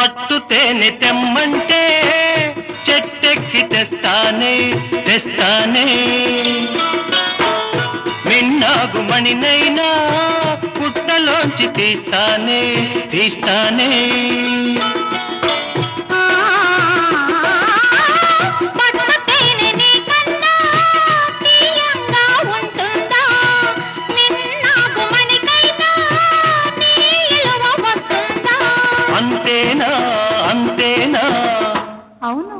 పట్టు తేనె తెమ్మంటే చెట్టెక్కి తెస్తానే తెస్తానే మిన్నాగు మణినైనా పుట్టలోంచి తీస్తానే తీస్తానే అవును.